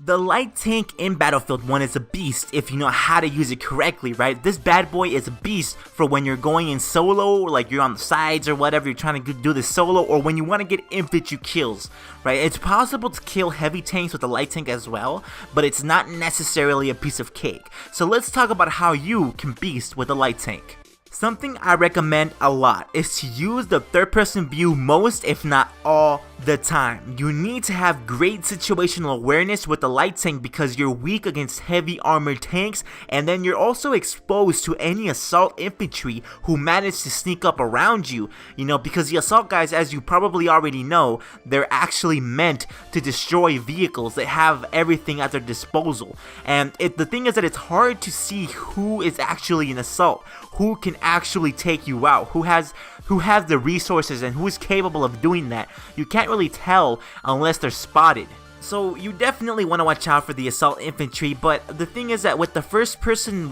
The light tank in Battlefield 1 is a beast if you know how to use it correctly, right? This bad boy is a beast for when you're going in solo, like you're on the sides or whatever, you're trying to do this solo, or when you want to get infantry kills, right? It's possible to kill heavy tanks with the light tank as well, but it's not necessarily a piece of cake. So let's talk about how you can beast with the light tank. Something I recommend a lot is to use the third person view most, if not all, the time. You need to have great situational awareness with the light tank because you're weak against heavy armored tanks, and then you're also exposed to any assault infantry who manage to sneak up around you, because the assault guys, as you probably already know, they're actually meant to destroy vehicles. They have everything at their disposal, and the thing is that it's hard to see who is actually an assault, who can actually take you out, who has the resources and who is capable of doing that. You can't really tell unless they're spotted. So you definitely want to watch out for the assault infantry, but the thing is that with the first person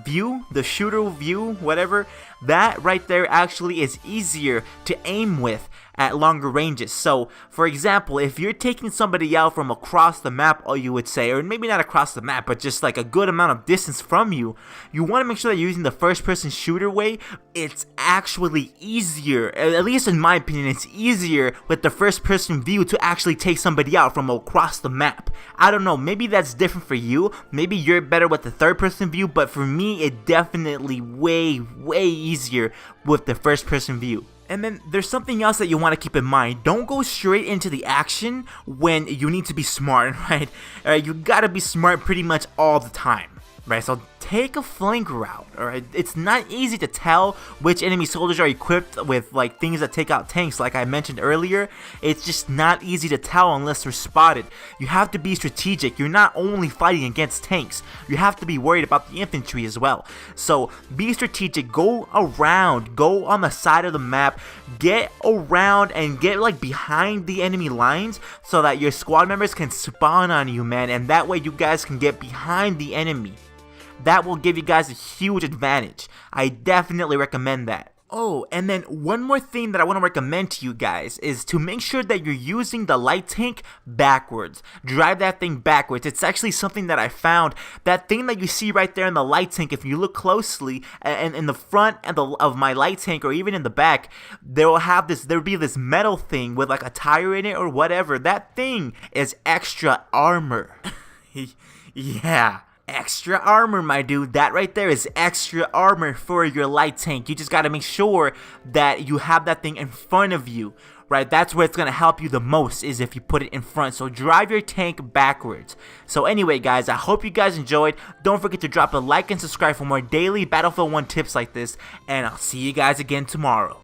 view, the shooter view, whatever, that right there actually is easier to aim with at longer ranges. So for example, if you're taking somebody out from across the map, you would say, or maybe not across the map, but just like a good amount of distance from you, you want to make sure that you're using the first person shooter way. It's actually easier, at least in my opinion, it's easier with the first person view to actually take somebody out from across the map. I don't know, maybe that's different for you, maybe you're better with the third person view, but for me it definitely way easier with the first person view. And then there's something else that you want to keep in mind. Don't go straight into the action when you need to be smart, right? You gotta be smart pretty much all the time, right? So take a flank route, alright? It's not easy to tell which enemy soldiers are equipped with like things that take out tanks, like I mentioned earlier. It's just not easy to tell unless they're spotted. You have to be strategic. You're not only fighting against tanks, you have to be worried about the infantry as well. So be strategic, go around, go on the side of the map, get around and get like behind the enemy lines so that your squad members can spawn on you, man, and that way you guys can get behind the enemy. That will give you guys a huge advantage. I definitely recommend that. Oh, and then one more thing that I want to recommend to you guys is to make sure that you're using the light tank backwards. Drive that thing backwards. It's actually something that I found. That thing that you see right there in the light tank, if you look closely, and in the front of my light tank or even in the back, there'll be this metal thing with like a tire in it or whatever. That thing is extra armor. Yeah. Extra armor, my dude. That right there is extra armor for your light tank. You just gotta make sure that you have that thing in front of you, right? That's where it's gonna help you the most, is if you put it in front. So drive your tank backwards. So anyway, guys, I hope you guys enjoyed. Don't forget to drop a like and subscribe for more daily Battlefield 1 tips like this, and I'll see you guys again tomorrow.